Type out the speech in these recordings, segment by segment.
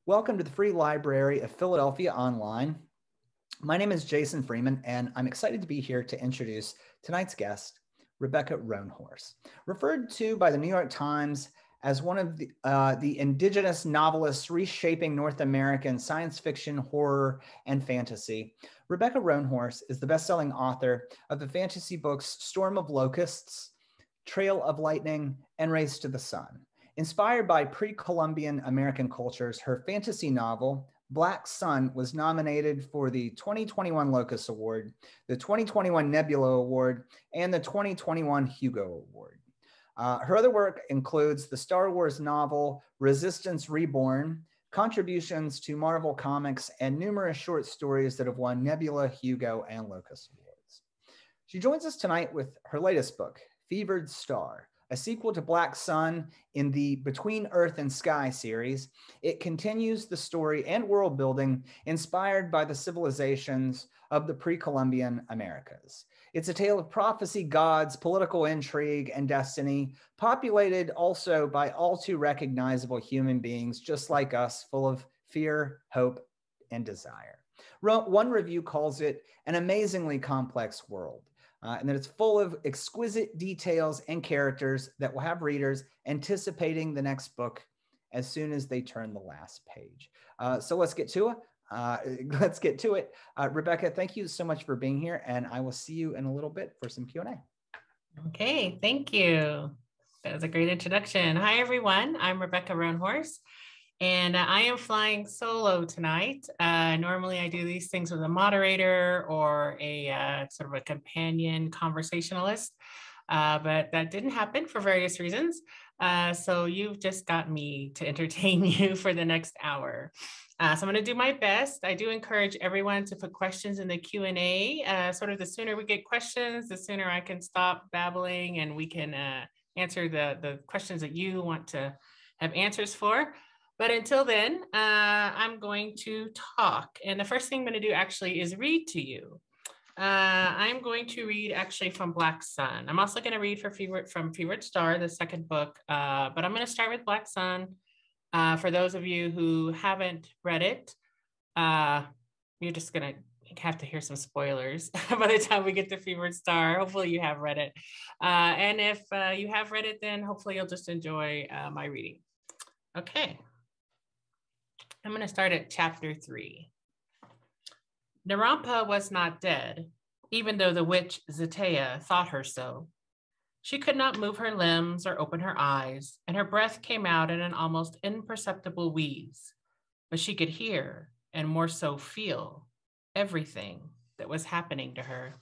Welcome to the Free Library of Philadelphia Online. My name is Jason Freeman, and I'm excited to be here to introduce tonight's guest, Rebecca Roanhorse, referred to by the New York Times as one of the indigenous novelists reshaping North American science fiction, horror, and fantasy. Rebecca Roanhorse is the best-selling author of the fantasy books Storm of Locusts, Trail of Lightning, and Race to the Sun. Inspired by pre-Columbian American cultures, her fantasy novel, Black Sun, was nominated for the 2021 Locus Award, the 2021 Nebula Award, and the 2021 Hugo Award. Her other work includes the Star Wars novel, Resistance Reborn, contributions to Marvel Comics, and numerous short stories that have won Nebula, Hugo, and Locus Awards. She joins us tonight with her latest book, Fevered Star, a sequel to Black Sun in the Between Earth and Sky series. It continues the story and world building inspired by the civilizations of the pre-Columbian Americas. It's a tale of prophecy, gods, political intrigue, and destiny, populated also by all too recognizable human beings, just like us, full of fear, hope, and desire. One review calls it an amazingly complex world. And that it's full of exquisite details and characters that will have readers anticipating the next book as soon as they turn the last page. So let's get to it. Rebecca, thank you so much for being here, and I will see you in a little bit for some Q&A. Okay, thank you. That was a great introduction. Hi, everyone. I'm Rebecca Roanhorse, and I am flying solo tonight. Normally I do these things with a moderator or a sort of a companion conversationalist, but that didn't happen for various reasons. So you've just got me to entertain you for the next hour. So I'm going to do my best. I do encourage everyone to put questions in the Q&A. Sort of the sooner we get questions, the sooner I can stop babbling and we can answer the questions that you want to have answers for. But until then, I'm going to talk. And the first thing I'm going to do actually is read to you. I'm going to read actually from Black Sun. I'm also going to read from Fevered Star, the second book, but I'm going to start with Black Sun. For those of you who haven't read it, you're just going to have to hear some spoilers by the time we get to Fevered Star. Hopefully you have read it. And if you have read it, then hopefully you'll just enjoy my reading. Okay. I'm going to start at chapter 3. Narampa was not dead, even though the witch Zetea thought her so. She could not move her limbs or open her eyes, and her breath came out in an almost imperceptible wheeze. But she could hear, and more so feel, everything that was happening to her.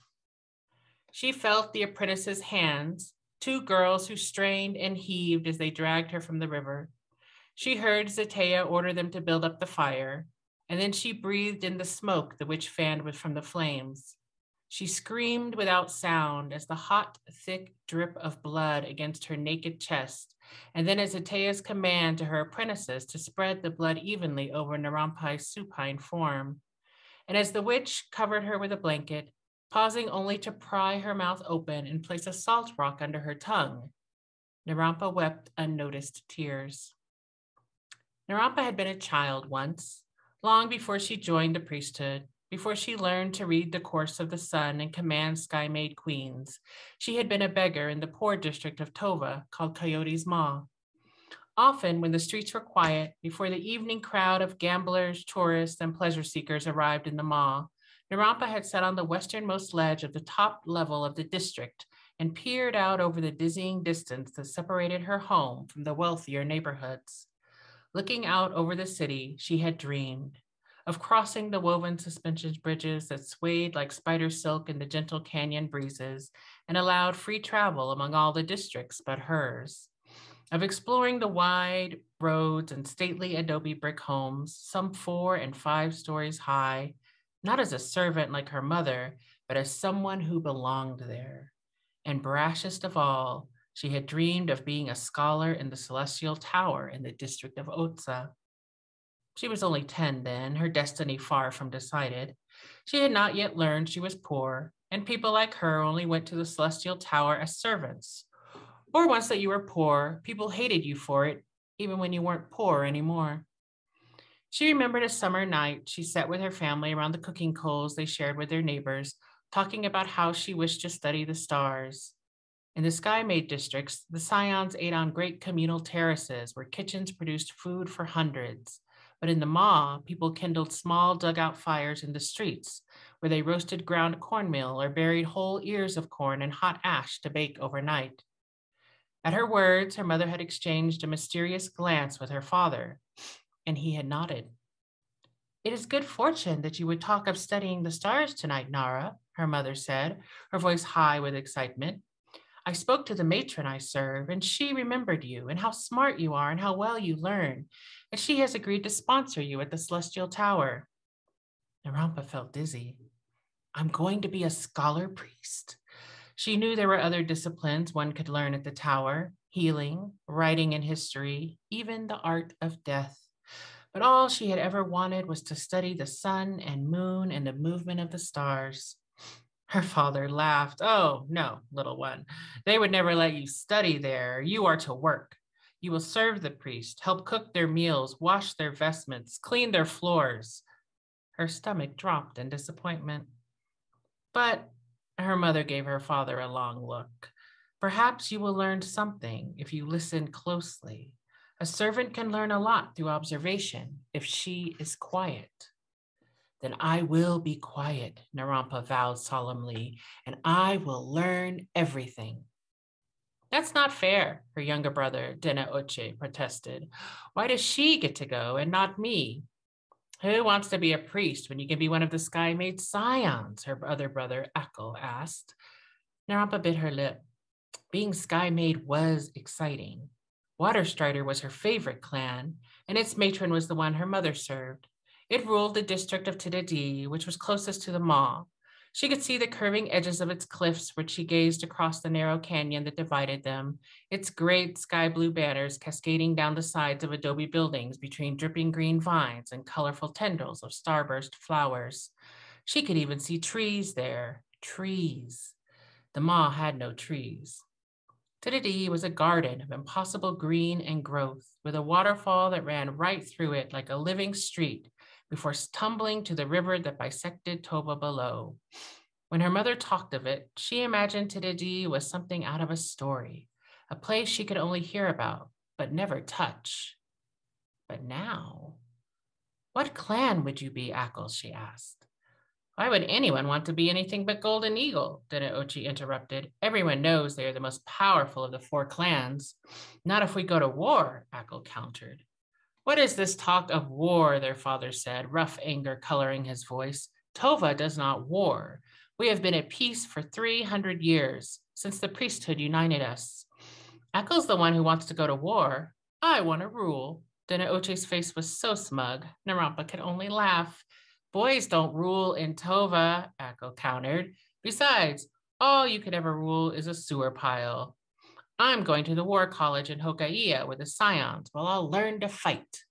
She felt the apprentice's hands, 2 girls who strained and heaved as they dragged her from the river. She heard Zetea order them to build up the fire, and then she breathed in the smoke the witch fanned from the flames. She screamed without sound as the hot, thick drip of blood against her naked chest, and then at Zetea's command to her apprentices to spread the blood evenly over Narampa's supine form. And as the witch covered her with a blanket, pausing only to pry her mouth open and place a salt rock under her tongue, Narampa wept unnoticed tears. Narampa had been a child once, long before she joined the priesthood, before she learned to read the course of the sun and command sky-made queens. She had been a beggar in the poor district of Tova called Coyote's Maw. Often, when the streets were quiet, before the evening crowd of gamblers, tourists, and pleasure seekers arrived in the Maw, Narampa had sat on the westernmost ledge of the top level of the district and peered out over the dizzying distance that separated her home from the wealthier neighborhoods. Looking out over the city, she had dreamed of crossing the woven suspension bridges that swayed like spider silk in the gentle canyon breezes and allowed free travel among all the districts but hers, of exploring the wide roads and stately adobe brick homes, some 4 and 5 stories high, not as a servant like her mother, but as someone who belonged there. And brashest of all, she had dreamed of being a scholar in the Celestial Tower in the district of Otsa. She was only 10 then, her destiny far from decided. She had not yet learned she was poor, and people like her only went to the Celestial Tower as servants. Or once that you were poor, people hated you for it, even when you weren't poor anymore. She remembered a summer night she sat with her family around the cooking coals they shared with their neighbors, talking about how she wished to study the stars. In the sky-made districts, the Scions ate on great communal terraces where kitchens produced food for hundreds. But in the maw, people kindled small dugout fires in the streets, where they roasted ground cornmeal or buried whole ears of corn in hot ash to bake overnight. At her words, her mother had exchanged a mysterious glance with her father, and he had nodded. "It is good fortune that you would talk of studying the stars tonight, Nara," her mother said, her voice high with excitement. "I spoke to the matron I serve, and she remembered you and how smart you are and how well you learn, and she has agreed to sponsor you at the Celestial Tower." Narampa felt dizzy. "I'm going to be a scholar priest." She knew there were other disciplines one could learn at the tower: healing, writing and history, even the art of death. But all she had ever wanted was to study the sun and moon and the movement of the stars. Her father laughed. "Oh, no, little one. They would never let you study there. You are to work. You will serve the priest, help cook their meals, wash their vestments, clean their floors." Her stomach dropped in disappointment. "But," her mother gave her father a long look, "perhaps you will learn something if you listen closely. A servant can learn a lot through observation if she is quiet." "Then I will be quiet," Narampa vowed solemnly, "and I will learn everything." "That's not fair," her younger brother, Dena Oche, protested. "Why does she get to go and not me?" "Who wants to be a priest when you can be one of the sky-made scions?" her other brother, Akko, asked. Narampa bit her lip. Being sky-made was exciting. Waterstrider was her favorite clan, and its matron was the one her mother served. It ruled the district of Tidadi, which was closest to the maw. She could see the curving edges of its cliffs where she gazed across the narrow canyon that divided them, its great sky blue banners cascading down the sides of adobe buildings between dripping green vines and colorful tendrils of starburst flowers. She could even see trees there, trees. The maw had no trees. Tididi was a garden of impossible green and growth, with a waterfall that ran right through it like a living street before tumbling to the river that bisected Tova below. When her mother talked of it, she imagined Tididi was something out of a story, a place she could only hear about, but never touch. But now, "What clan would you be, Ackles?" she asked. "Why would anyone want to be anything but Golden Eagle?" Denaochi interrupted. "Everyone knows they are the most powerful of the 4 clans." "Not if we go to war," Ackle countered. "What is this talk of war?" their father said, rough anger coloring his voice. "Tova does not war. We have been at peace for 300 years, since the priesthood united us." "Ackle's the one who wants to go to war. I want to rule." Denaochi's face was so smug, Narampa could only laugh. "Boys don't rule in Tova," Ackle countered. "Besides, all you could ever rule is a sewer pile. I'm going to the war college in Hokaia with the scions while I'll learn to fight."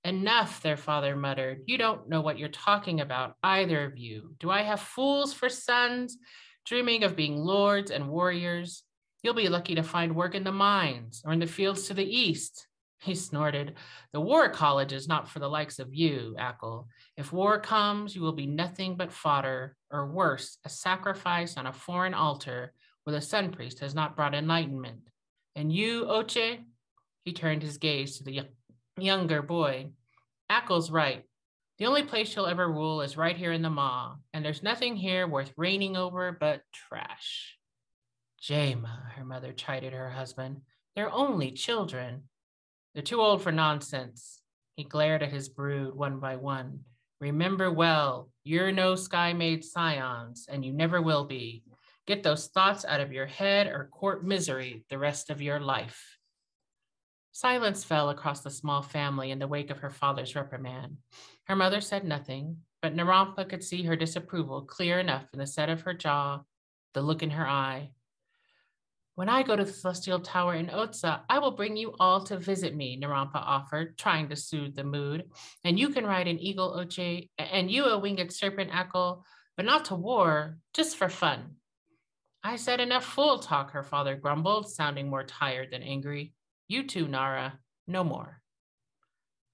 "Enough," their father muttered. "You don't know what you're talking about, either of you. Do I have fools for sons, dreaming of being lords and warriors? You'll be lucky to find work in the mines or in the fields to the east." He snorted. "The war college is not for the likes of you, Ackle. If war comes, you will be nothing but fodder, or worse, a sacrifice on a foreign altar where the sun priest has not brought enlightenment. And you, Oche?" He turned his gaze to the younger boy. "Ackle's right. The only place you'll ever rule is right here in the maw, and there's nothing here worth reigning over but trash." "Jema," her mother chided her husband. "They're only children." "They're too old for nonsense." He glared at his brood one by one. "Remember well, you're no sky-made scions, and you never will be. Get those thoughts out of your head or court misery the rest of your life." Silence fell across the small family in the wake of her father's reprimand. Her mother said nothing, but Narampa could see her disapproval clear enough in the set of her jaw, the look in her eye. "When I go to the Celestial Tower in Otsa, I will bring you all to visit me," Narampa offered, trying to soothe the mood. "And you can ride an eagle, Oche, and you a winged serpent, Ackle, but not to war, just for fun." "I said enough fool talk," her father grumbled, sounding more tired than angry. "You too, Nara, no more."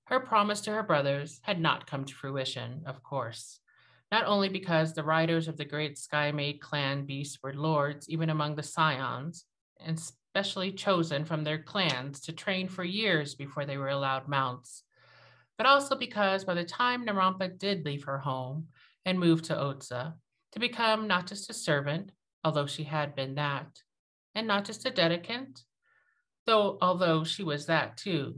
Her promise to her brothers had not come to fruition, of course, not only because the riders of the great Sky-Maid clan beasts were lords even among the scions, and specially chosen from their clans to train for years before they were allowed mounts, but also because by the time Narampa did leave her home and move to Otsa to become not just a servant, although she had been that, and not just a dedicant, although she was that too,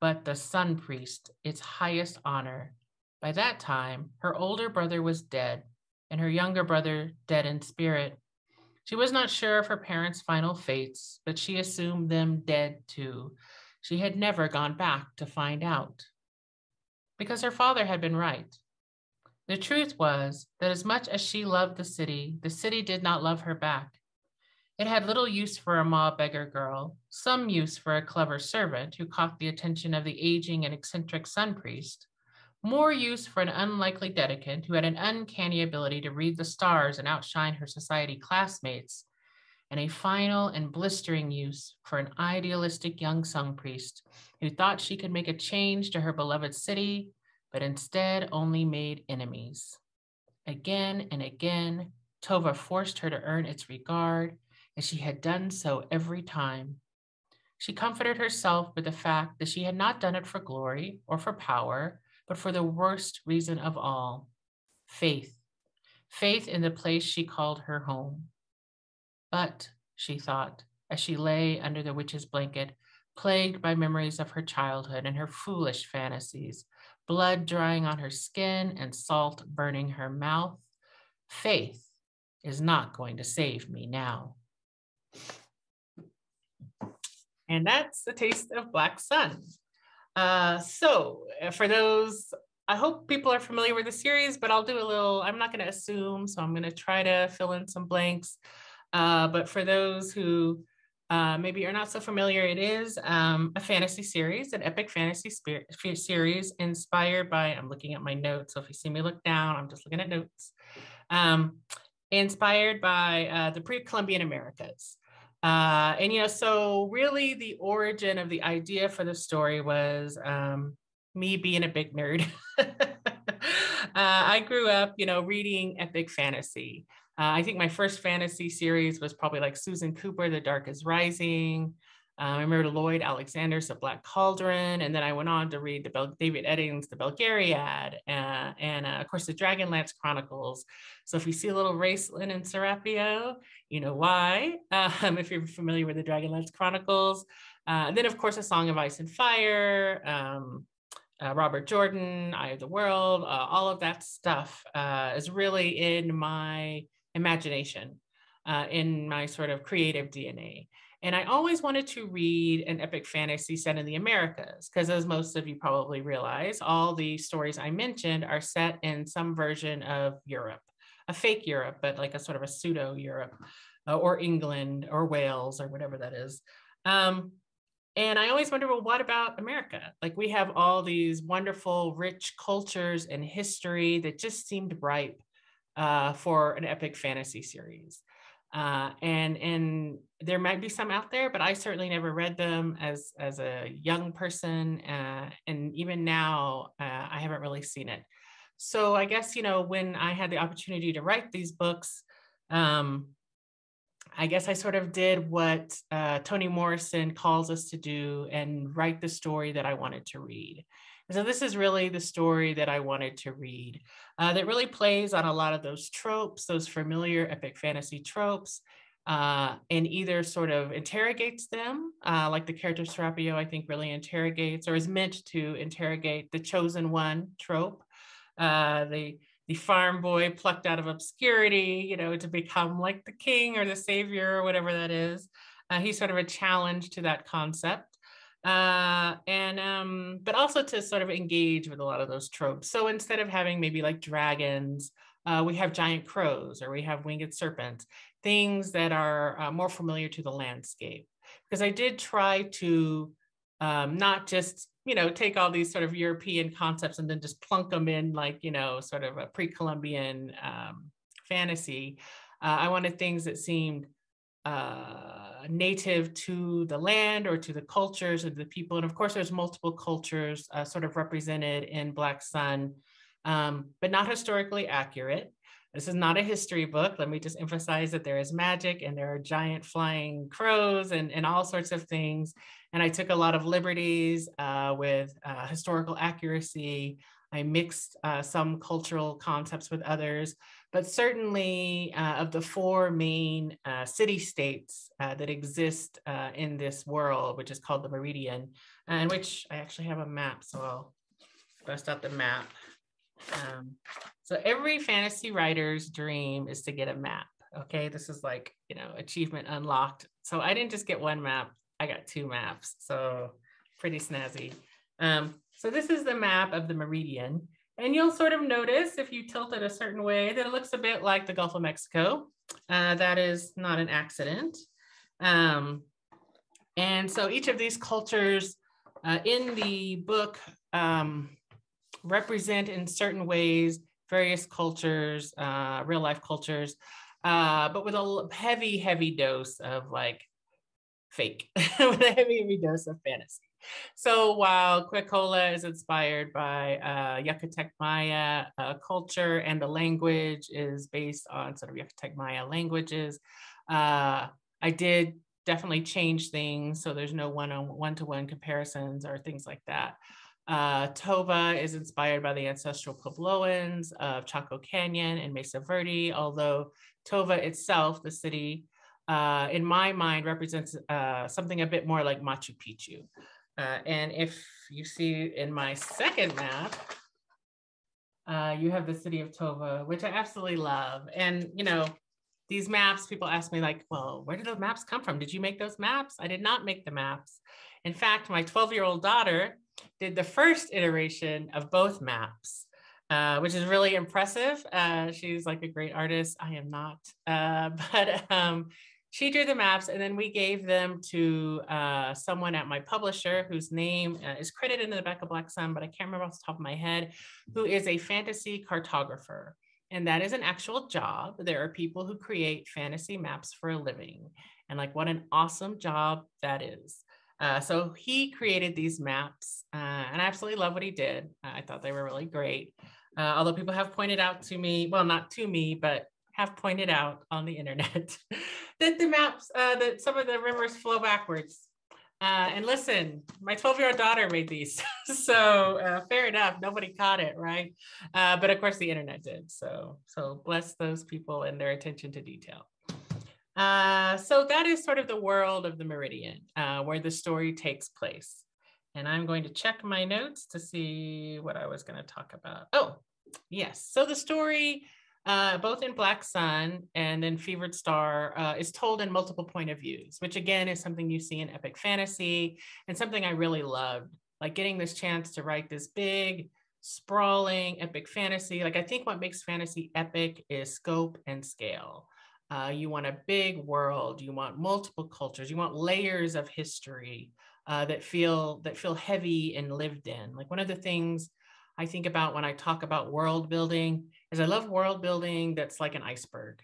but the sun priest, its highest honor. By that time, her older brother was dead, and her younger brother dead in spirit. She was not sure of her parents' final fates, but she assumed them dead too. She had never gone back to find out. Because her father had been right. The truth was that as much as she loved the city did not love her back. It had little use for a maw beggar girl, some use for a clever servant who caught the attention of the aging and eccentric sun priest, more use for an unlikely dedicant who had an uncanny ability to read the stars and outshine her society classmates, and a final and blistering use for an idealistic young sun priest who thought she could make a change to her beloved city, but instead only made enemies. Again and again, Tova forced her to earn its regard, and she had done so every time. She comforted herself with the fact that she had not done it for glory or for power, but for the worst reason of all, faith. Faith in the place she called her home. But, she thought, as she lay under the witch's blanket, plagued by memories of her childhood and her foolish fantasies, blood drying on her skin and salt burning her mouth, faith is not going to save me now. And that's The Taste of Black Sun. So for those, I hope people are familiar with the series, but I'll do a little, I'm not going to assume, so I'm going to try to fill in some blanks. But for those who maybe are not so familiar, it is a fantasy series, an epic fantasy series inspired by, I'm looking at my notes, so if you see me look down, I'm just looking at notes. Inspired by the pre-Columbian Americas. So really the origin of the idea for the story was me being a big nerd. I grew up, reading epic fantasy. I think my first fantasy series was probably like Susan Cooper, The Dark is Rising. I remember Lloyd Alexander's The Black Cauldron, and then I went on to read David Eddings' The Belgariad, and of course the Dragonlance Chronicles. So if you see a little Raceland and Serapio, you know why, if you're familiar with the Dragonlance Chronicles. Then of course A Song of Ice and Fire, Robert Jordan, Eye of the World, all of that stuff is really in my imagination, in my sort of creative DNA. And I always wanted to read an epic fantasy set in the Americas, because as most of you probably realize, all the stories I mentioned are set in some version of Europe, a fake Europe, but like a sort of a pseudo Europe, or England or Wales or whatever that is. And I always wonder, well, what about America? Like we have all these wonderful, rich cultures and history that just seemed ripe for an epic fantasy series. And there might be some out there, but I certainly never read them as a young person. And even now, I haven't really seen it. So I guess, when I had the opportunity to write these books, I guess I sort of did what Toni Morrison calls us to do and write the story that I wanted to read. And so this is really the story that I wanted to read, that really plays on a lot of those tropes, those familiar epic fantasy tropes, and either sort of interrogates them, like the character Serapio, I think really interrogates or is meant to interrogate the chosen one trope, the farm boy plucked out of obscurity, to become like the king or the savior or whatever that is. He's sort of a challenge to that concept. But also to sort of engage with a lot of those tropes. So instead of having maybe like dragons, we have giant crows or we have winged serpents, things that are more familiar to the landscape. Because I did try to not just, take all these sort of European concepts and then just plunk them in like, sort of a pre-Columbian fantasy. I wanted things that seemed native to the land or to the cultures of the people. And of course, there's multiple cultures sort of represented in Black Sun, but not historically accurate. This is not a history book. Let me just emphasize that there is magic and there are giant flying crows and all sorts of things. And I took a lot of liberties with historical accuracy. I mixed some cultural concepts with others, but certainly of the four main city-states that exist in this world, which is called the Meridian, and which I actually have a map, so I'll bust out the map. So every fantasy writer's dream is to get a map. Okay, this is like, you know, achievement unlocked. So I didn't just get one map, I got two maps. So pretty snazzy. So this is the map of the Meridian. And you'll sort of notice if you tilt it a certain way that it looks a bit like the Gulf of Mexico. That is not an accident. And so each of these cultures in the book represent in certain ways various cultures, real life cultures, but with a heavy, heavy dose of like fake, with a heavy, heavy dose of fantasy. So while Quecola is inspired by Yucatec Maya culture and the language is based on sort of Yucatec Maya languages, I did definitely change things. So there's no one-to-one comparisons or things like that. Tova is inspired by the ancestral Puebloans of Chaco Canyon and Mesa Verde, although Tova itself, the city, in my mind represents something a bit more like Machu Picchu. And if you see in my second map, you have the city of Tova, which I absolutely love. And, you know, these maps, people ask me like, well, where did those maps come from? Did you make those maps? I did not make the maps. In fact, my 12-year-old daughter did the first iteration of both maps, which is really impressive. She's like a great artist. I am not, but she drew the maps and then we gave them to someone at my publisher whose name is credited in the back of Black Sun, but I can't remember off the top of my head, who is a fantasy cartographer. And that is an actual job. There are people who create fantasy maps for a living. And like, what an awesome job that is. So he created these maps and I absolutely love what he did. I thought they were really great. Although people have pointed out to me, well, not to me, but have pointed out on the internet that the maps, that some of the rivers flow backwards. And listen, my 12-year-old daughter made these. So fair enough, nobody caught it, right? But of course the internet did. So bless those people and their attention to detail. So that is sort of the world of the Meridian, where the story takes place. And I'm going to check my notes to see what I was going to talk about. Oh, yes. So the story, both in Black Sun and in Fevered Star, is told in multiple point of views, which again is something you see in epic fantasy and something I really loved, like getting this chance to write this big, sprawling epic fantasy. Like I think what makes fantasy epic is scope and scale. You want a big world, you want multiple cultures, you want layers of history that feel heavy and lived in. Like one of the things I think about when I talk about world building is I love world building that's like an iceberg.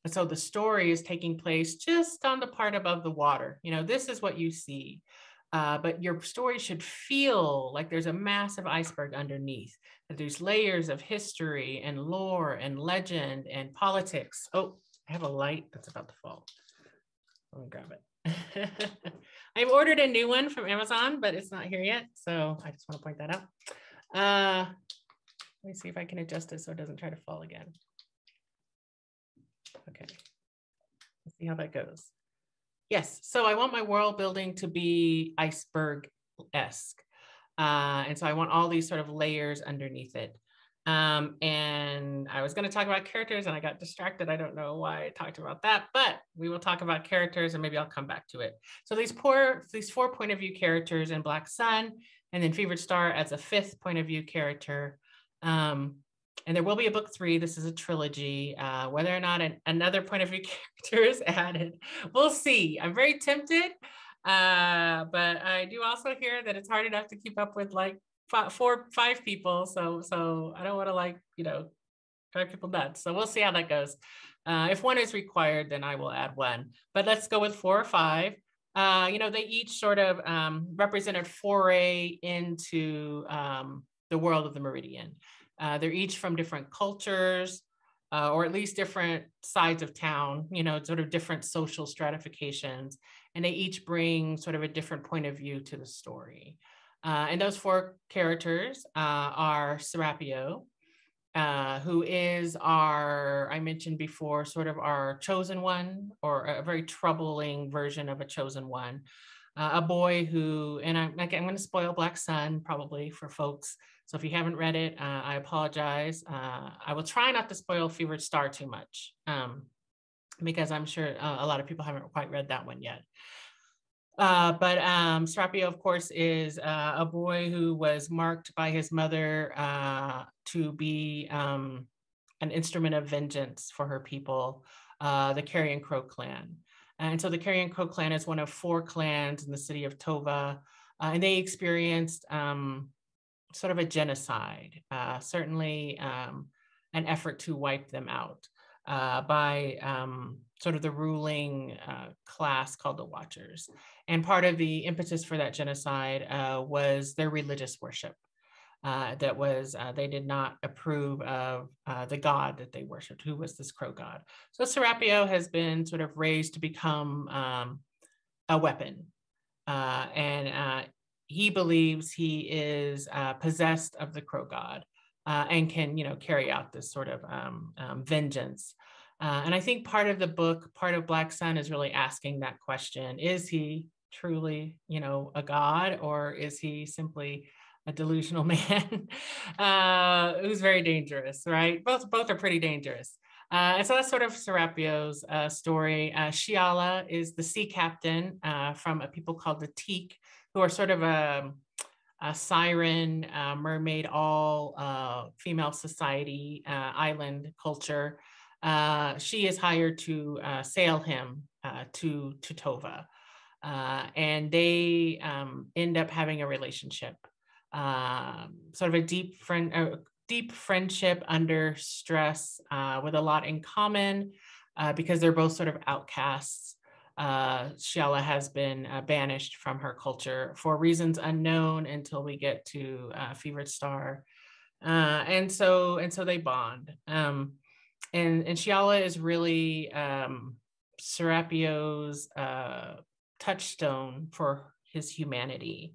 And so the story is taking place just on the part above the water. You know, this is what you see, but your story should feel like there's a massive iceberg underneath, that there's layers of history and lore and legend and politics. Oh, I have a light that's about to fall. Let me grab it. I've ordered a new one from Amazon, but it's not here yet. So I just want to point that out. Let me see if I can adjust it so it doesn't try to fall again. Okay, let's see how that goes. Yes, so I want my world building to be iceberg-esque. And so I want all these sort of layers underneath it. And I was going to talk about characters and I got distracted. I don't know why I talked about that, but we will talk about characters and maybe I'll come back to it. So these four point of view characters in Black Sun, and then Fevered Star as a fifth point of view character. And there will be a book 3. This is a trilogy. Whether or not another point of view character is added, we'll see. I'm very tempted, but I do also hear that it's hard enough to keep up with like 5 people. So I don't want to like, you know, drive people nuts. So we'll see how that goes. If one is required, then I will add one. But let's go with 4 or 5. They each sort of represented foray into the world of the Meridian. They're each from different cultures, or at least different sides of town, sort of different social stratifications. And they each bring sort of a different point of view to the story. And those 4 characters are Serapio, who is I mentioned before, sort of our chosen one, or a very troubling version of a chosen one. A boy who, and I'm going to spoil Black Sun probably for folks. So if you haven't read it, I apologize. I will try not to spoil Fevered Star too much, because I'm sure a lot of people haven't quite read that one yet. But Serapio, of course, is a boy who was marked by his mother to be an instrument of vengeance for her people, the Carrion Crow clan. And so the Carrion Crow clan is one of 4 clans in the city of Tova, and they experienced sort of a genocide, certainly an effort to wipe them out by sort of the ruling class called the Watchers. And part of the impetus for that genocide was their religious worship. That was, they did not approve of the god that they worshiped, who was this crow god. So Serapio has been sort of raised to become a weapon. And he believes he is possessed of the crow god and can, carry out this sort of vengeance. And I think part of the book, part of Black Sun, is really asking that question. Is he truly, a god, or is he simply a delusional man who's very dangerous, right? Both are pretty dangerous. And so that's sort of Serapio's story. Shiala is the sea captain from a people called the Teak, who are sort of a siren, mermaid, all female society, island culture. She is hired to sail him to Tova. And they end up having a relationship, sort of a deep friendship under stress, with a lot in common, because they're both sort of outcasts. Shiala has been banished from her culture for reasons unknown until we get to Fevered Star, and so they bond. And Shiala is really Serapio's touchstone for his humanity.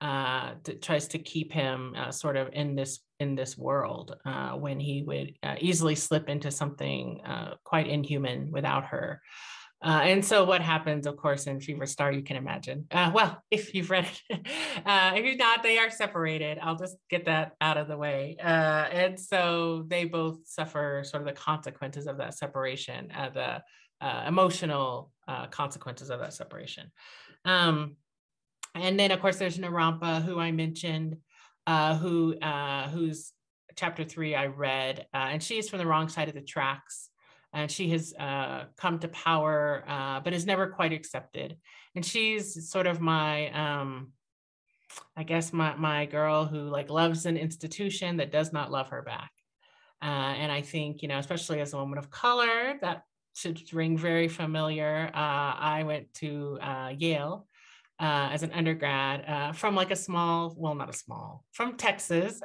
That tries to keep him sort of in this world when he would easily slip into something quite inhuman without her. And so what happens, of course, in Fevered Star, you can imagine. Well, if you've read it, if you've not, they are separated. I'll just get that out of the way. And so they both suffer sort of the consequences of that separation, the emotional consequences of that separation. And then, of course, there's Narampa, who I mentioned, who's chapter 3 I read, and she's from the wrong side of the tracks. And she has come to power, but is never quite accepted. And she's sort of my, I guess, my girl who loves an institution that does not love her back. And I think, especially as a woman of color, that should ring very familiar. I went to Yale as an undergrad from from Texas.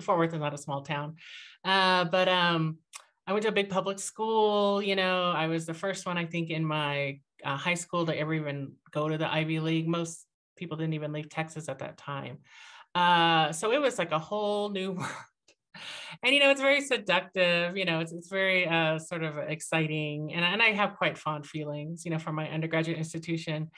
Fort Worth is not a small town, but I went to a big public school. I was the first one, I think, in my high school to ever even go to the Ivy League. Most people didn't even leave Texas at that time. So it was like a whole new world. And, it's very seductive, it's very sort of exciting. And I have quite fond feelings, for my undergraduate institution.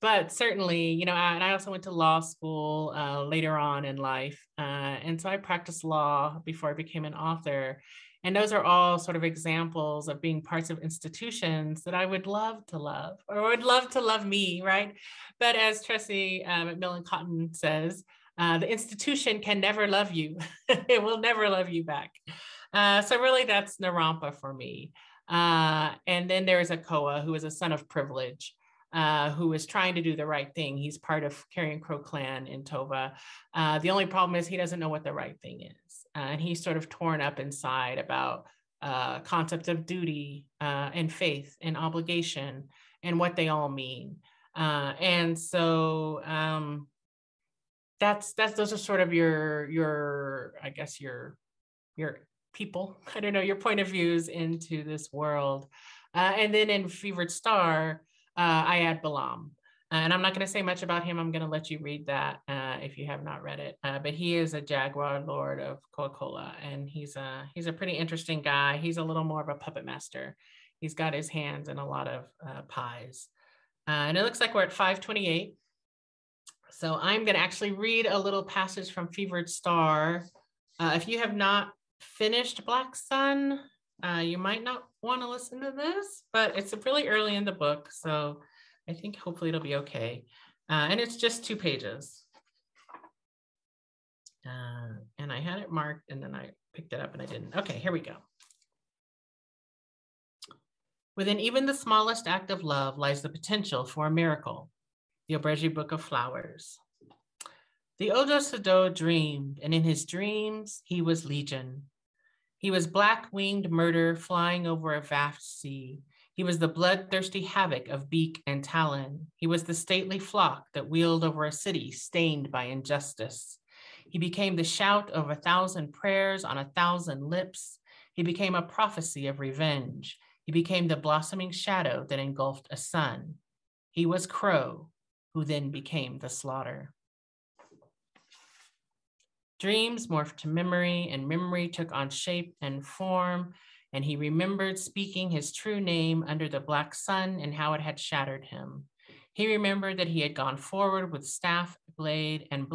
But certainly, and I also went to law school later on in life. And so I practiced law before I became an author. And those are all sort of examples of being parts of institutions that I would love to love, or would love to love me, right? But as Tressie McMillan Cotton says, the institution can never love you. It will never love you back. So really, that's Narampa for me. And then there is Akoa, who is a son of privilege. who is trying to do the right thing. He's part of Carrion Crow clan in Tova. The only problem is he doesn't know what the right thing is. And he's sort of torn up inside about concept of duty and faith and obligation and what they all mean. And so those are sort of your I guess your people, I don't know, your point of views into this world. And then in Fevered Star, I add Balaam. And I'm not going to say much about him. I'm going to let you read that if you have not read it. But he is a Jaguar Lord of Coca-Cola, and he's a pretty interesting guy. He's a little more of a puppet master. He's got his hands in a lot of pies. And it looks like we're at 528. So I'm going to actually read a little passage from Fevered Star. If you have not finished Black Sun, you might not want to listen to this, but it's really early in the book, so I think hopefully it'll be okay. And it's just 2 pages. And I had it marked, and then I picked it up and I didn't. Okay, here we go. Within even the smallest act of love lies the potential for a miracle. The Obreji Book of Flowers. The Ojo Sado dreamed, and in his dreams, he was Legion. He was black-winged murder flying over a vast sea. He was the bloodthirsty havoc of beak and talon. He was the stately flock that wheeled over a city stained by injustice. He became the shout of 1,000 prayers on 1,000 lips. He became a prophecy of revenge. He became the blossoming shadow that engulfed a sun. He was Crow, who then became the slaughter. Dreams morphed to memory, and memory took on shape and form, and he remembered speaking his true name under the black sun and how it had shattered him. He remembered that he had gone forward with staff, blade and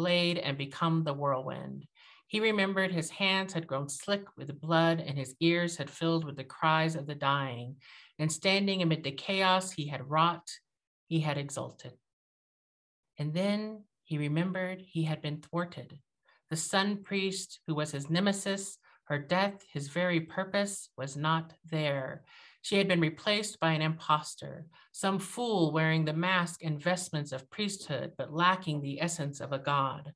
become the whirlwind. He remembered his hands had grown slick with blood and his ears had filled with the cries of the dying, and standing amid the chaos he had wrought, he had exulted. And then he remembered he had been thwarted. The sun priest, who was his nemesis, her death, his very purpose, was not there. She had been replaced by an imposter, some fool wearing the mask and vestments of priesthood, but lacking the essence of a god.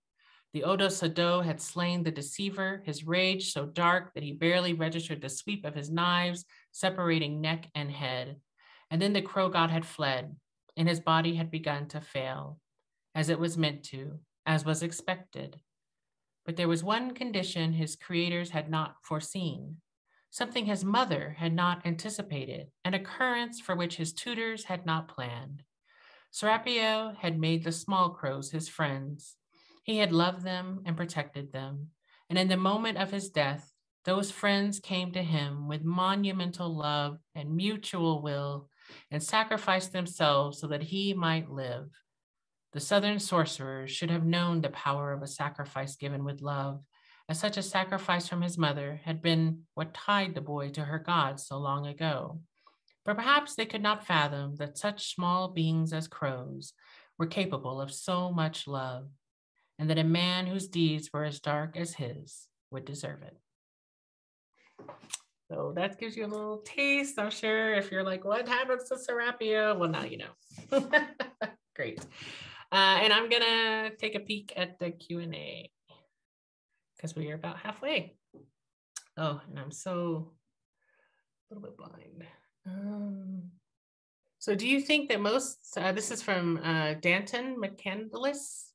The Odo Sado had slain the deceiver, his rage so dark that he barely registered the sweep of his knives, separating neck and head. And then the crow god had fled, and his body had begun to fail, as it was meant to, as was expected. But there was one condition his creators had not foreseen, something his mother had not anticipated, an occurrence for which his tutors had not planned. Serapio had made the small crows his friends. He had loved them and protected them. And in the moment of his death, those friends came to him with monumental love and mutual will and sacrificed themselves so that he might live. The Southern sorcerers should have known the power of a sacrifice given with love, as such a sacrifice from his mother had been what tied the boy to her god so long ago. But perhaps they could not fathom that such small beings as crows were capable of so much love, and that a man whose deeds were as dark as his would deserve it. So that gives you a little taste. I'm sure if you're like, what happens to Serapio? Well, now you know. Great. And I'm gonna take a peek at the Q&A because we are about halfway. Oh, and I'm so a little bit blind. So do you think that most, this is from Danton McCandless.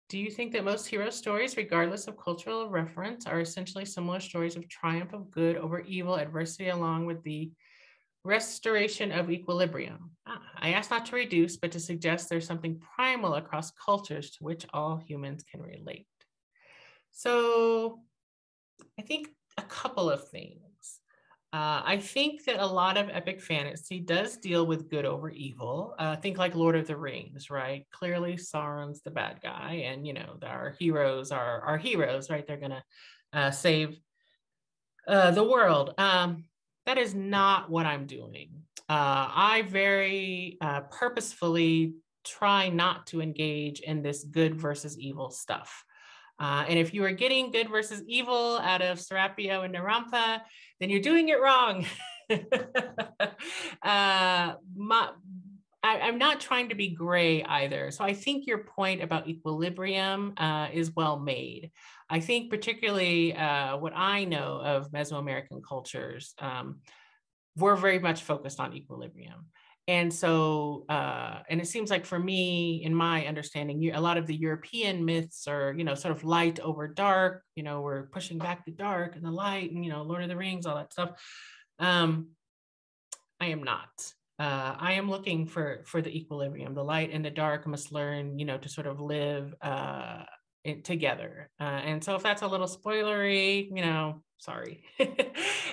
Do you think that most hero stories, regardless of cultural reference, are essentially similar stories of triumph of good over evil, adversity, along with the restoration of equilibrium? I ask not to reduce, but to suggest there's something primal across cultures to which all humans can relate. So I think a couple of things. I think that a lot of epic fantasy does deal with good over evil. Think like Lord of the Rings, right? Clearly Sauron's the bad guy, and you know, our heroes are heroes, right? They're gonna save the world. That is not what I'm doing. I very purposefully try not to engage in this good versus evil stuff. And if you are getting good versus evil out of Serapio and Narampa, then you're doing it wrong. I I'm not trying to be gray either. So I think your point about equilibrium is well made. I think particularly what I know of Mesoamerican cultures, we're very much focused on equilibrium. And so, and it seems like for me, in my understanding, a lot of the European myths are, sort of light over dark, we're pushing back the dark and the light and, Lord of the Rings, all that stuff. I am not. I am looking for the equilibrium. The light and the dark must learn, to sort of live together. And so if that's a little spoilery, sorry.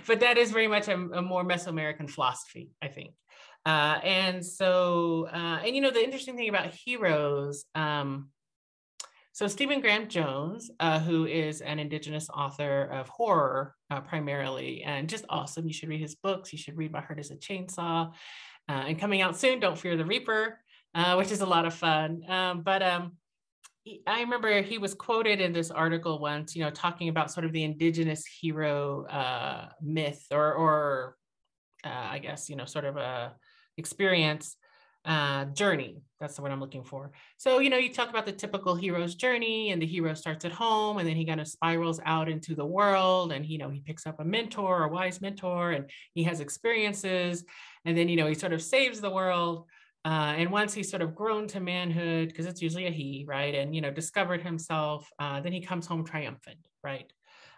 But that is very much a more Mesoamerican philosophy, I think. And so, the interesting thing about heroes, so Stephen Graham Jones, who is an Indigenous author of horror primarily, and just awesome. You should read his books. You should read My Heart is a Chainsaw. And coming out soon, Don't Fear the Reaper, which is a lot of fun. I remember he was quoted in this article once, talking about sort of the Indigenous hero myth or I guess, sort of a experience journey. That's the word I'm looking for. So, you talk about the typical hero's journey, and the hero starts at home, and then he kind of spirals out into the world, and, he picks up a mentor, a wise mentor, and he has experiences, and then, he sort of saves the world. And once he's sort of grown to manhood, because it's usually a he, right? And, discovered himself, then he comes home triumphant, right?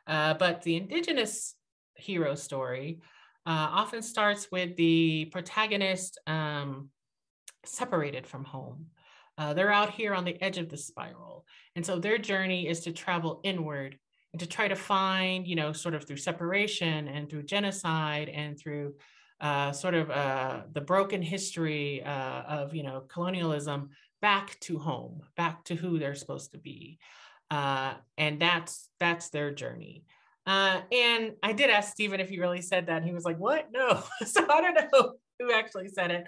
But the Indigenous hero story often starts with the protagonist separated from home. They're out here on the edge of the spiral. And so their journey is to travel inward and to try to find, sort of through separation and through genocide and through the broken history of, colonialism, back to home, back to who they're supposed to be. And that's their journey. And I did ask Stephen if he really said that. And he was like, what? No. So I don't know who actually said it.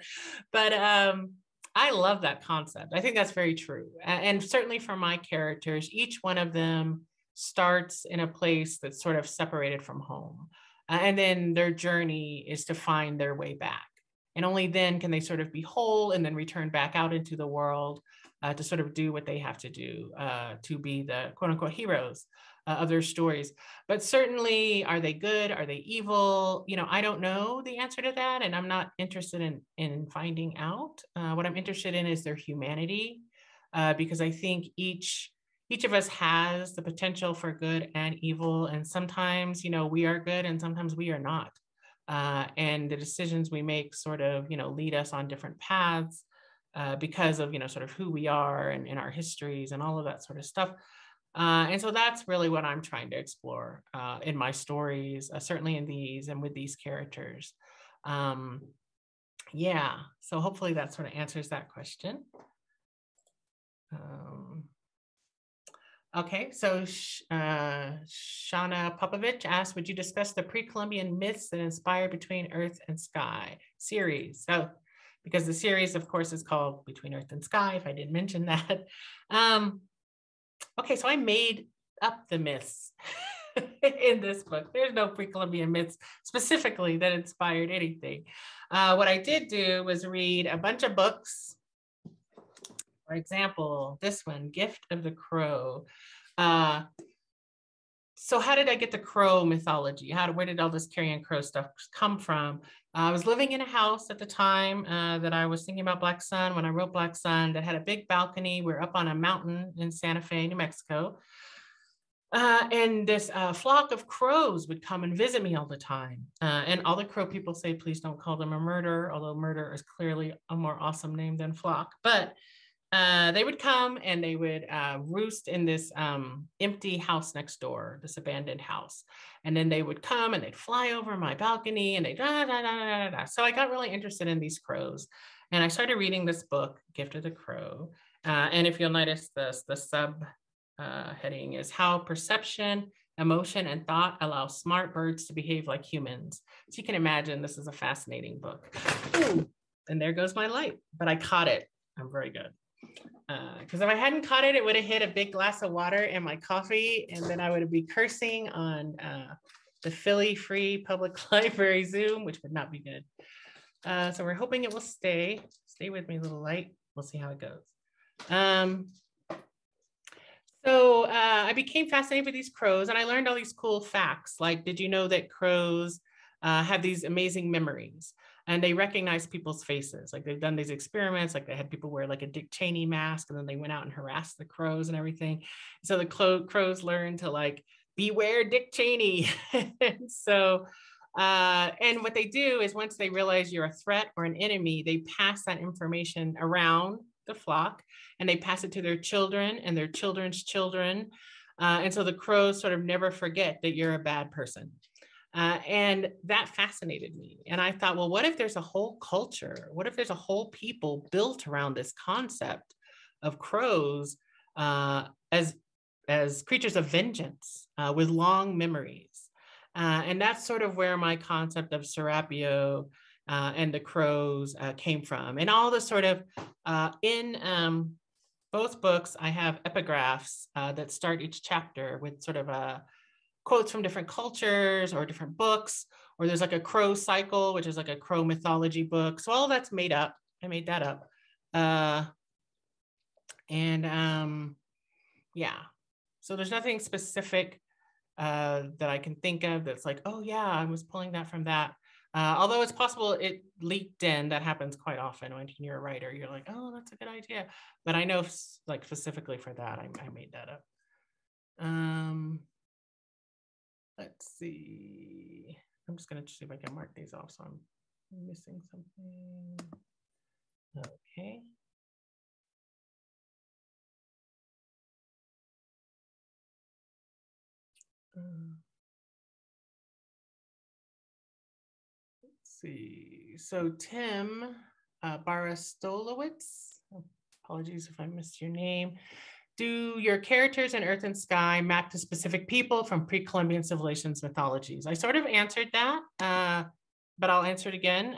But I love that concept. I think that's very true. And certainly for my characters, each one of them starts in a place that's sort of separated from home. And then their journey is to find their way back. And only then can they sort of be whole and then return back out into the world to sort of do what they have to do to be the quote unquote heroes of their stories. But certainly, are they good? Are they evil? I don't know the answer to that. And I'm not interested in finding out. What I'm interested in is their humanity, because I think each of us has the potential for good and evil. And sometimes, we are good and sometimes we are not. And the decisions we make sort of, lead us on different paths because of, sort of who we are and our histories and all of that sort of stuff. And so that's really what I'm trying to explore in my stories, certainly in these and with these characters. Yeah, so hopefully that sort of answers that question. Okay, so Shauna Popovich asked, would you discuss the pre-Columbian myths that inspired Between Earth and Sky series? So, because the series, of course, is called Between Earth and Sky, if I didn't mention that. Okay, so I made up the myths in this book. There's no pre-Columbian myths specifically that inspired anything. What I did do was read a bunch of books. For example, this one, Gift of the Crow. So how did I get the crow mythology? Where did all this carrion crow stuff come from? I was living in a house at the time that I was thinking about Black Sun when I wrote Black Sun, that had a big balcony. We're up on a mountain in Santa Fe, New Mexico. And this flock of crows would come and visit me all the time. And all the crow people say, please don't call them a murder, although murder is clearly a more awesome name than flock. But they would come and they would roost in this empty house next door, this abandoned house. And then they would come and they'd fly over my balcony and they'd da, da, da, da, da. So I got really interested in these crows. And I started reading this book, Gift of the Crow. And if you'll notice this, the sub heading is How Perception, Emotion, and Thought Allow Smart Birds to Behave Like Humans. So you can imagine this is a fascinating book. Ooh, and there goes my light, but I caught it. I'm very good. Because if I hadn't caught it, it would have hit a big glass of water in my coffee, and then I would be cursing on the Philly Free Public Library Zoom, which would not be good. So we're hoping it will stay Stay with me, little light. We'll see how it goes. So I became fascinated with these crows, and I learned all these cool facts. Like, did you know that crows have these amazing memories, and they recognize people's faces? Like, they've done these experiments, like they had people wear like a Dick Cheney mask, and then they went out and harassed the crows and everything. So the crows learned to like, beware Dick Cheney. And so, and what they do is once they realize you're a threat or an enemy, they pass that information around the flock, and they pass it to their children and their children's children. And so the crows sort of never forget that you're a bad person. And that fascinated me. And I thought, well, what if there's a whole culture? What if there's a whole people built around this concept of crows as creatures of vengeance with long memories? And that's sort of where my concept of Serapio and the crows came from. And all the sort of, in both books, I have epigraphs that start each chapter with sort of quotes from different cultures or different books, or there's like a crow cycle, which is like a crow mythology book. So all that's made up. I made that up. Yeah, so there's nothing specific that I can think of that's like, oh yeah, I was pulling that from that. Although it's possible it leaked in. That happens quite often when you're a writer. You're like, oh, that's a good idea. But I know like specifically for that, I made that up. Let's see. I'm just going to see if I can mark these off so I'm missing something. Okay. Let's see. So Tim Barastolowitz, apologies if I missed your name. Do your characters in Earth and Sky map to specific people from pre-Columbian civilizations mythologies? I sort of answered that, but I'll answer it again.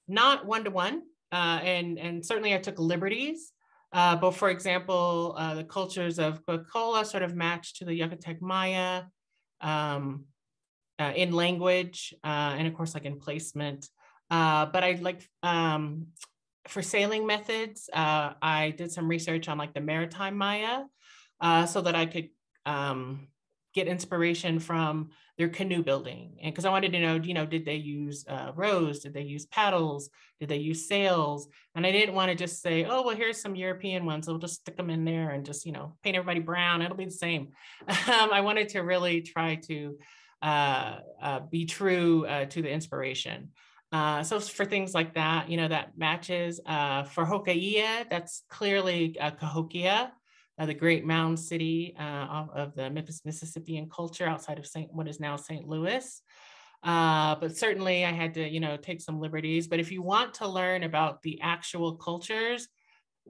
Not one-to-one, and certainly I took liberties. But for example, the cultures of Coca-Cola sort of match to the Yucatec Maya in language, and of course, like in placement. But I like, for sailing methods, I did some research on like the maritime Maya, so that I could get inspiration from their canoe building. And because I wanted to know, did they use rows? Did they use paddles? Did they use sails? And I didn't want to just say, oh, well, here's some European ones. So we'll just stick them in there and just, paint everybody brown. It'll be the same. I wanted to really try to be true to the inspiration. So for things like that, that matches. For Hokaia, that's clearly Cahokia, the great mound city of the Mississippian culture outside of what is now St. Louis. But certainly I had to, take some liberties. But if you want to learn about the actual cultures,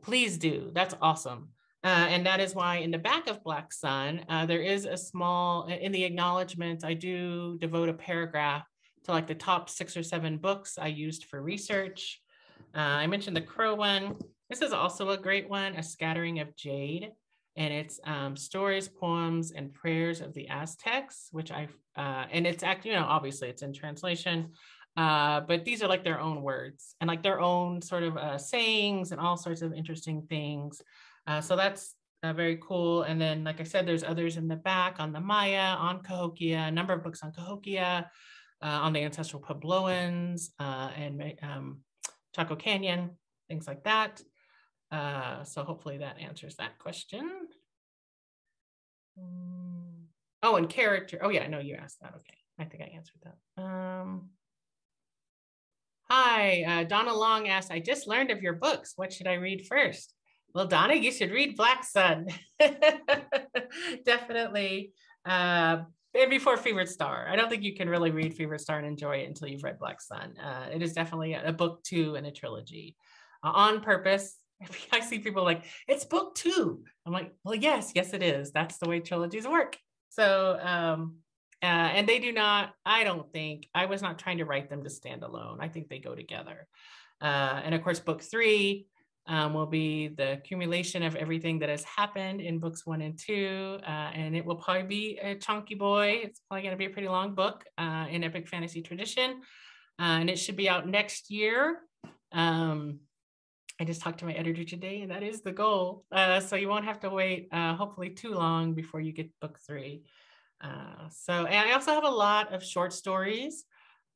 please do. That's awesome. And that is why in the back of Black Sun, there is a small, in the acknowledgments, I do devote a paragraph to like the top 6 or 7 books I used for research. I mentioned the crow one. This is also a great one, A Scattering of Jade. And it's stories, poems, and prayers of the Aztecs, which and it's actually, obviously it's in translation, but these are like their own words and like their own sort of sayings and all sorts of interesting things. So that's very cool. And then, like I said, there's others in the back on the Maya, on Cahokia, a number of books on Cahokia, on the ancestral Puebloans, and Chaco Canyon, things like that. So hopefully that answers that question. Oh, and character. Oh yeah, I know you asked that. Okay, I think I answered that. Hi, Donna Long asked, I just learned of your books. What should I read first? Well, Donna, you should read Black Sun. Definitely. And before Fevered Star. I don't think you can really read Fevered Star and enjoy it until you've read Black Sun. It is definitely a book 2 in a trilogy. On purpose, I see people like, it's book 2. I'm like, well, yes, it is. That's the way trilogies work. So, and they do not, I was not trying to write them to stand alone. I think they go together. And of course, book 3 will be the accumulation of everything that has happened in books 1 and 2. And it will probably be a chunky boy. It's probably going to be a pretty long book in epic fantasy tradition. And it should be out next year. I just talked to my editor today, and that is the goal. So you won't have to wait, hopefully, too long before you get book 3. And I also have a lot of short stories.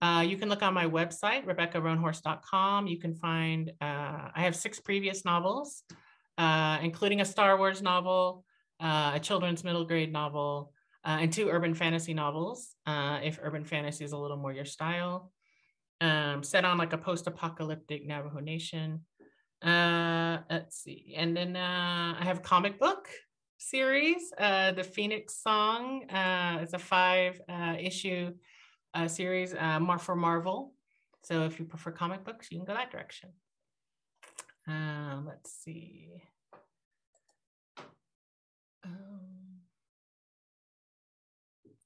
You can look on my website, RebeccaRoanhorse.com. You can find, I have 6 previous novels, including a Star Wars novel, a children's middle grade novel, and 2 urban fantasy novels, if urban fantasy is a little more your style, set on like a post-apocalyptic Navajo Nation. Let's see. And then I have a comic book series, The Phoenix Song. It's a 5-issue series, more for Marvel. So if you prefer comic books, you can go that direction. Let's see.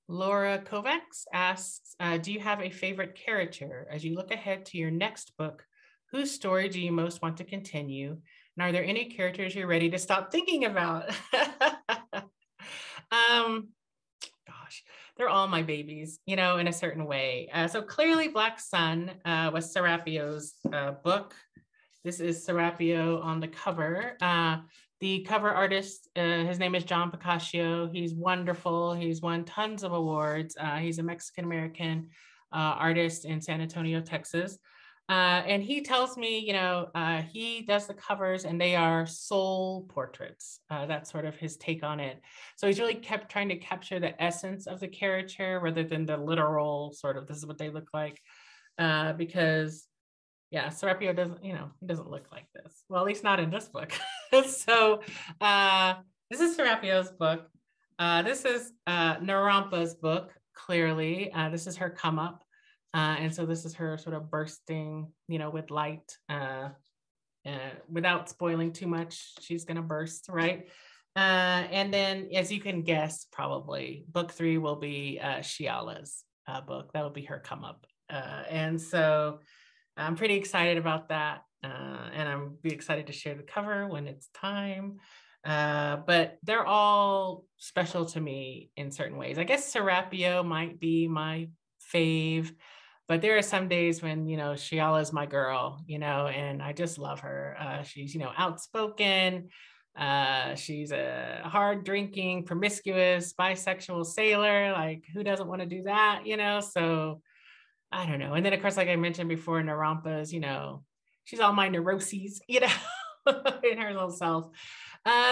Laura Kovacs asks, do you have a favorite character? As you look ahead to your next book, whose story do you most want to continue? And are there any characters you're ready to stop thinking about? Gosh, they're all my babies, in a certain way. So clearly Black Sun was Serapio's book. This is Serapio on the cover. The cover artist, his name is John Picacio. He's wonderful. He's won tons of awards. He's a Mexican-American artist in San Antonio, Texas. And he tells me, he does the covers and they are soul portraits. That's sort of his take on it. So he's really kept trying to capture the essence of the character rather than the literal sort of, this is what they look like. Because yeah, Serapio doesn't, he doesn't look like this. Well, at least not in this book. So this is Serapio's book. This is Narampa's book, clearly. This is her come up. And so this is her sort of bursting, with light. Without spoiling too much, she's going to burst, right? And then, as you can guess, probably, book 3 will be Shiala's book. That will be her come up. And so I'm pretty excited about that. And I'm be excited to share the cover when it's time. But they're all special to me in certain ways. I guess Serapio might be my fave, but there are some days when, Shiala is my girl, and I just love her. She's, outspoken. She's a hard drinking, promiscuous, bisexual sailor. Like, who doesn't want to do that, So I don't know. And then, of course, like I mentioned before, Narampa's, she's all my neuroses, in her little self.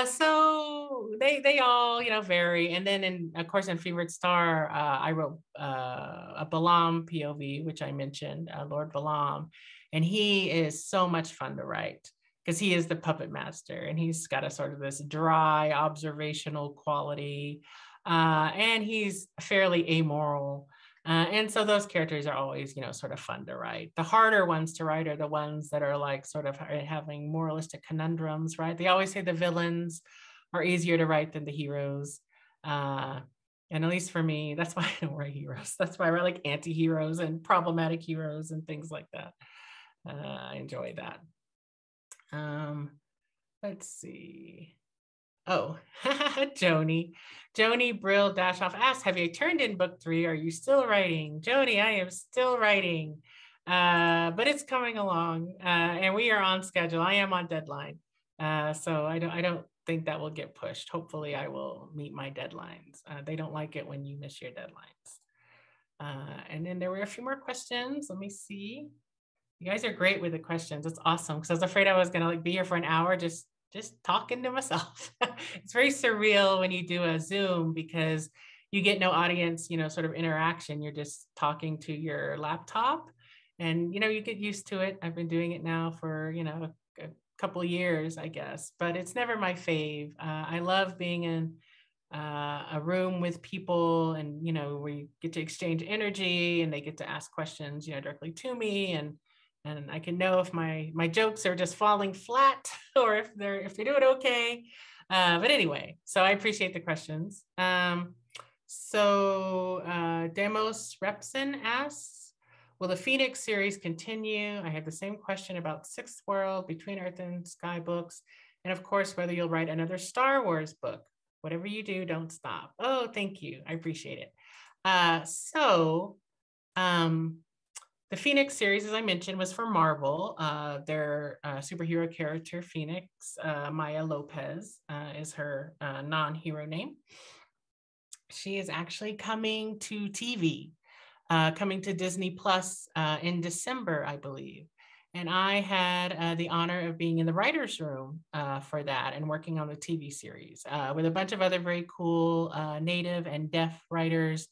So they all, vary. And then, of course, in Favorite Star, I wrote a Balaam POV, which I mentioned, Lord Balaam. And he is so much fun to write because he is the puppet master. And he's got a sort of this dry, observational quality. And he's fairly amoral. And so those characters are always, sort of fun to write. The harder ones to write are the ones that are like sort of having moralistic conundrums, right? They always say the villains are easier to write than the heroes. And at least for me, that's why I don't write heroes. That's why I write like anti-heroes and problematic heroes and things like that. I enjoy that. Let's see. Oh, Joni Brill Dashoff asks, have you turned in book 3? Are you still writing? Joni, I am still writing, but it's coming along, and we are on schedule. I am on deadline, so I don't think that will get pushed. Hopefully, I will meet my deadlines. They don't like it when you miss your deadlines. And then there were a few more questions. Let me see. You guys are great with the questions. It's awesome because I was afraid I was gonna be here for an hour just talking to myself. It's very surreal when you do a Zoom because you get no audience, sort of interaction. You're just talking to your laptop and, you get used to it. I've been doing it now for, a couple of years, I guess, but it's never my fave. I love being in a room with people and, we get to exchange energy and they get to ask questions, directly to me. And I can know if my jokes are just falling flat or if they're doing okay. But anyway, so I appreciate the questions. So Demos Repson asks, will the Phoenix series continue? I had the same question about Sixth World, Between Earth and Sky books, and of course, whether you'll write another Star Wars book. Whatever you do, don't stop. Oh, thank you. I appreciate it. The The Phoenix series, as I mentioned, was for Marvel. Their superhero character, Phoenix, Maya Lopez, is her non-hero name. She is actually coming to TV, coming to Disney Plus in December, I believe. And I had the honor of being in the writer's room for that and working on the TV series with a bunch of other very cool Native and deaf writers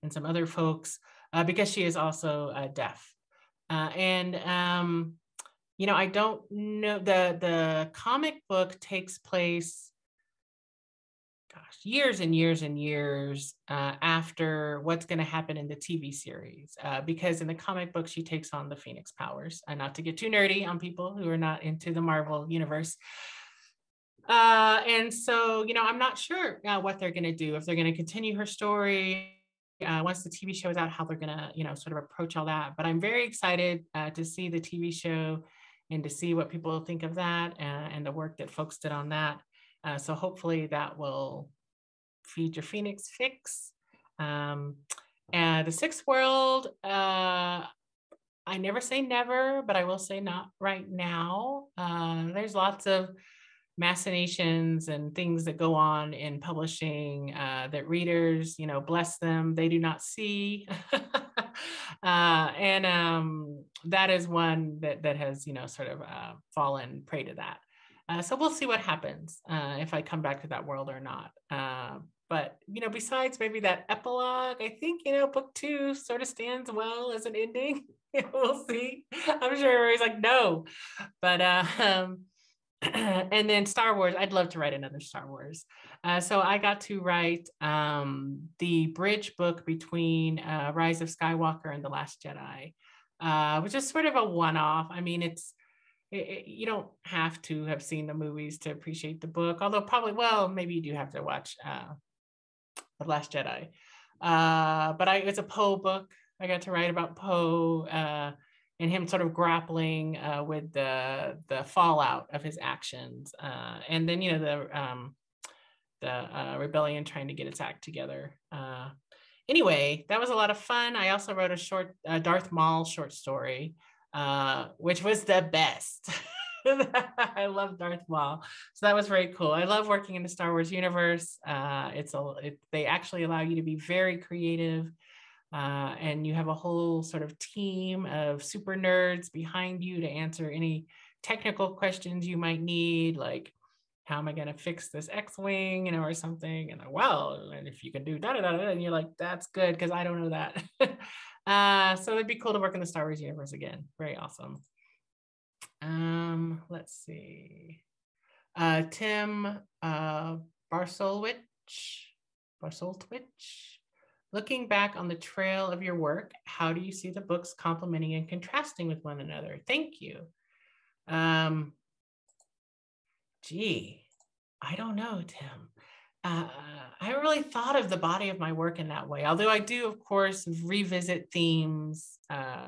and some other folks, because she is also deaf. You know, I don't know, the comic book takes place, gosh, years and years and years after what's going to happen in the TV series, because in the comic book, she takes on the Phoenix powers. And not to get too nerdy on people who are not into the Marvel universe. And so, you know, I'm not sure what they're going to do, if they're going to continue her story once the TV show is out, how they're going to, you know, sort of approach all that. But I'm very excited to see the TV show and to see what people think of that and the work that folks did on that. So hopefully that will feed your Phoenix fix. And the Sixth World, I never say never, but I will say not right now. There's lots of machinations and things that go on in publishing that readers, you know, bless them, they do not see. That is one that has, you know, sort of fallen prey to that. So we'll see what happens if I come back to that world or not. But, you know, besides maybe that epilogue, I think, you know, book 2 sort of stands well as an ending. We'll see. I'm sure everybody's like, no. But, and then Star Wars, I'd love to write another Star Wars. So I got to write the bridge book between Rise of Skywalker and The Last Jedi, which is sort of a one-off. I mean, you don't have to have seen the movies to appreciate the book, although probably, well, maybe you do have to watch The Last Jedi. But it's a Poe book. I got to write about Poe and him sort of grappling with the fallout of his actions. And then, you know, the rebellion trying to get its act together. Anyway, that was a lot of fun. I also wrote a short Darth Maul short story, which was the best. I love Darth Maul. So that was very cool. I love working in the Star Wars universe. They actually allow you to be very creative. And you have a whole sort of team of super nerds behind you to answer any technical questions you might need, like, how am I going to fix this X-Wing, you know, or something? And well, and if you can do da-da-da-da, and you're like, that's good, because I don't know that. So it'd be cool to work in the Star Wars universe again. Very awesome. Let's see. Tim Barsolwich. Looking back on the trail of your work, how do you see the books complementing and contrasting with one another? Thank you. Gee, I don't know, Tim. I haven't really thought of the body of my work in that way, although I do, of course, revisit themes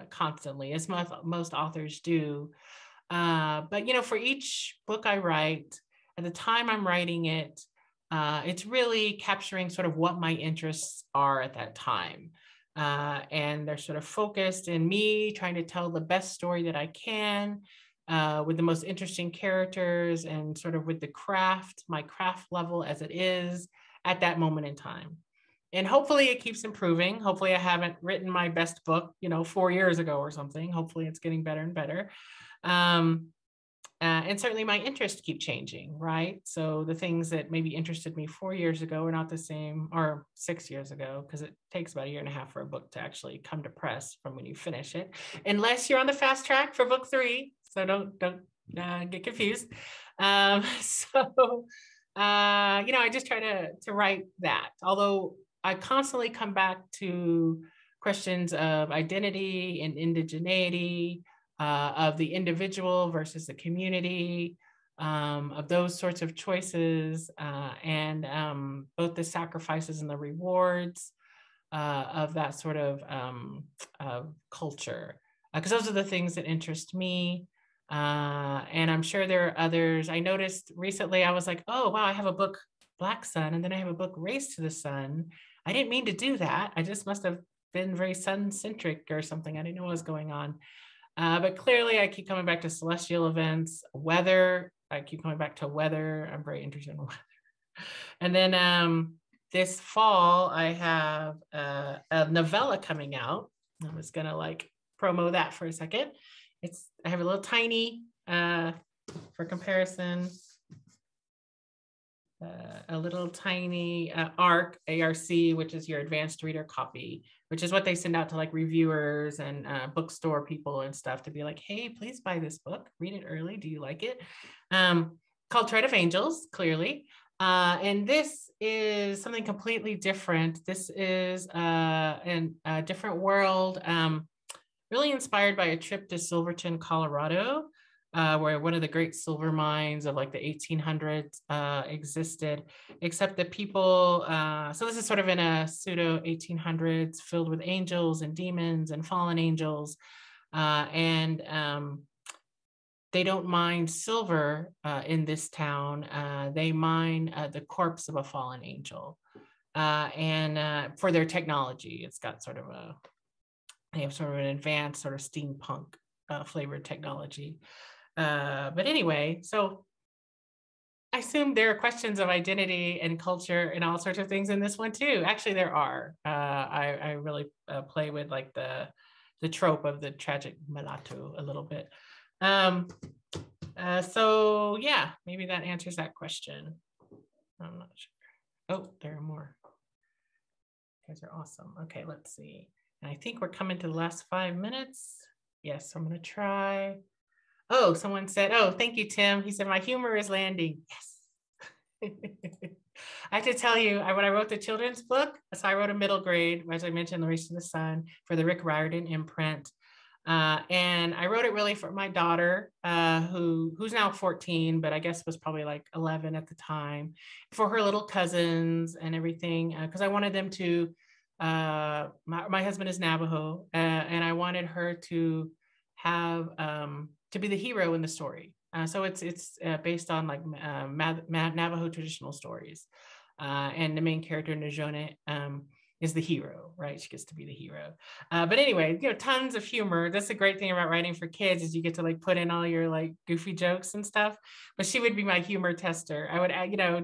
constantly, as most authors do. But, you know, for each book I write, at the time I'm writing it, it's really capturing sort of what my interests are at that time. And they're sort of focused in me trying to tell the best story that I can with the most interesting characters and sort of with the craft, my craft level as it is at that moment in time. And hopefully it keeps improving. Hopefully I haven't written my best book, you know, 4 years ago or something. Hopefully it's getting better and better. And certainly my interests keep changing, right? So the things that maybe interested me 4 years ago are not the same, or 6 years ago, because it takes about 1.5 years for a book to actually come to press from when you finish it, unless you're on the fast track for book 3. So don't get confused. You know, I just try to write that. Although I constantly come back to questions of identity and indigeneity, of the individual versus the community, of those sorts of choices, and both the sacrifices and the rewards of that sort of culture. Because those are the things that interest me. And I'm sure there are others. I noticed recently, I was like, oh, wow, I have a book, Black Sun, and then I have a book, Race to the Sun. I didn't mean to do that. I just must have been very sun-centric or something. I didn't know what was going on. But clearly I keep coming back to celestial events, weather. I keep coming back to weather. I'm very interested in weather. And then this fall, I have a novella coming out. I was gonna like promo that for a second. I have a little tiny, for comparison, a little tiny ARC, which is your advanced reader copy, which is what they send out to like reviewers and bookstore people and stuff to be like, hey, please buy this book, read it early. Do you like it? Called Tread of Angels, clearly. And this is something completely different. This is in a different world, really inspired by a trip to Silverton, Colorado, where one of the great silver mines of like the 1800s existed, except the people, so this is sort of in a pseudo 1800s filled with angels and demons and fallen angels. And they don't mine silver in this town. They mine the corpse of a fallen angel. And for their technology, it's got sort of they have sort of an advanced sort of steampunk flavored technology. But anyway, so I assume there are questions of identity and culture and all sorts of things in this one too. Actually, there are. I really play with like the trope of the tragic mulatto a little bit. So yeah, maybe that answers that question. I'm not sure. Oh, there are more. You guys are awesome. Okay, let's see. And I think we're coming to the last 5 minutes. Yes, I'm gonna try. Oh, someone said, oh, thank you, Tim. He said, my humor is landing. Yes. I have to tell you, when I wrote the children's book, so I wrote a middle grade, as I mentioned, The Race to the Sun, for the Rick Riordan imprint. And I wrote it really for my daughter, who's now 14, but I guess was probably like 11 at the time, for her little cousins and everything, because I wanted them to, my husband is Navajo, and I wanted her to have, to be the hero in the story. So it's based on like Navajo traditional stories. And the main character, Najone, is the hero, right? She gets to be the hero. But anyway, tons of humor. That's the great thing about writing for kids is you get to like put in all your like goofy jokes and stuff. But she would be my humor tester. I would,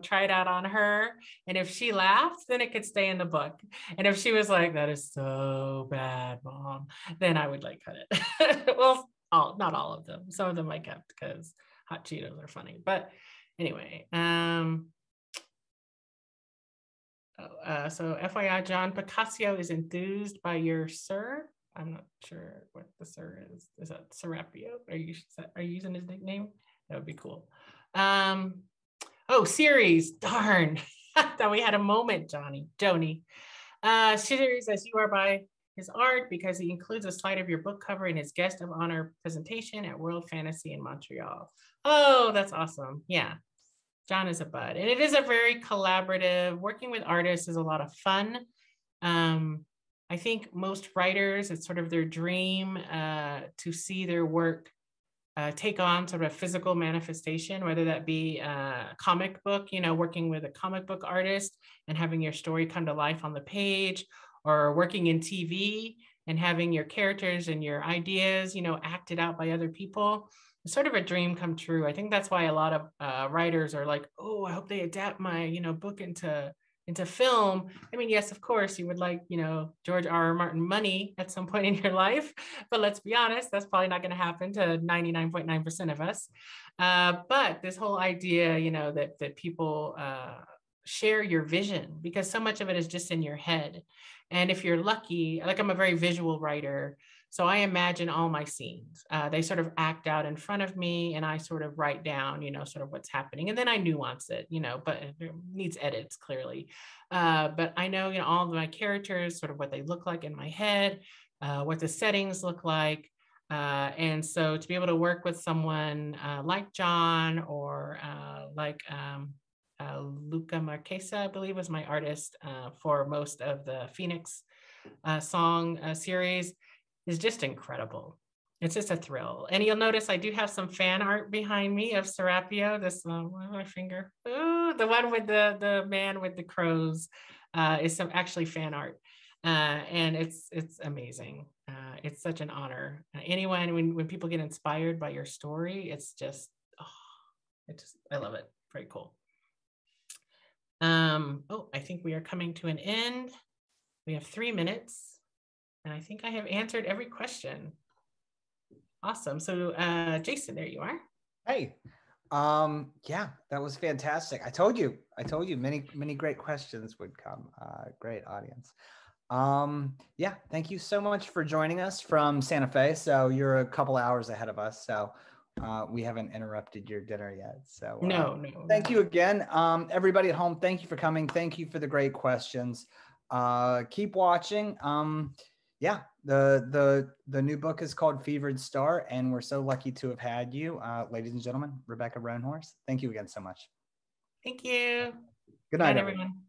try it out on her. And if she laughed, then it could stay in the book. And if she was like, that is so bad, Mom, then I would like cut it. Well, not all of them. Some of them I kept because hot Cheetos are funny. But anyway, so FYI, John Picasso is enthused by your sir. I'm not sure what the sir is. Is that Serapio? Are you using his nickname? That would be cool. Oh, series, darn. Thought we had a moment, Joni. Series as you are by his art because he includes a slide of your book cover in his guest of honor presentation at World Fantasy in Montreal. Oh, that's awesome. Yeah. John is a bud. And it is a very collaborative, working with artists is a lot of fun. I think most writers, it's sort of their dream to see their work take on sort of a physical manifestation, whether that be a comic book, working with a comic book artist and having your story come to life on the page, or working in TV and having your characters and your ideas, acted out by other people. It's sort of a dream come true. I think that's why a lot of writers are like, oh, I hope they adapt my, book into film. I mean, yes, of course, you would like, George R.R. Martin money at some point in your life, but let's be honest, that's probably not going to happen to 99.9% of us. But this whole idea, that people share your vision, because so much of it is just in your head. And if you're lucky, like I'm a very visual writer, so I imagine all my scenes. They sort of act out in front of me and I sort of write down, sort of what's happening. And then I nuance it, but it needs edits clearly. But I know, all of my characters, sort of what they look like in my head, what the settings look like. And so to be able to work with someone like John or like Luca Marquesa, I believe was my artist for most of the Phoenix song series, is just incredible. It's just a thrill. And you'll notice I do have some fan art behind me of Serapio, this my finger. Ooh, the one with the man with the crows is some actually fan art. And it's amazing. It's such an honor. Anyone, when people get inspired by your story, it's just, I love it. Very cool. I think we are coming to an end. We have 3 minutes, and I think I have answered every question. Awesome. So, Jason, there you are. Hey, yeah, that was fantastic. I told you many great questions would come. Great audience. Yeah, thank you so much for joining us from Santa Fe. So you're a couple hours ahead of us. So we haven't interrupted your dinner yet. So no. Thank you again. Everybody at home, thank you for coming. Thank you for the great questions. Keep watching. Yeah, the new book is called Fevered Star, and we're so lucky to have had you, ladies and gentlemen, Rebecca Roanhorse. Thank you again so much. Thank you. Good night, everyone.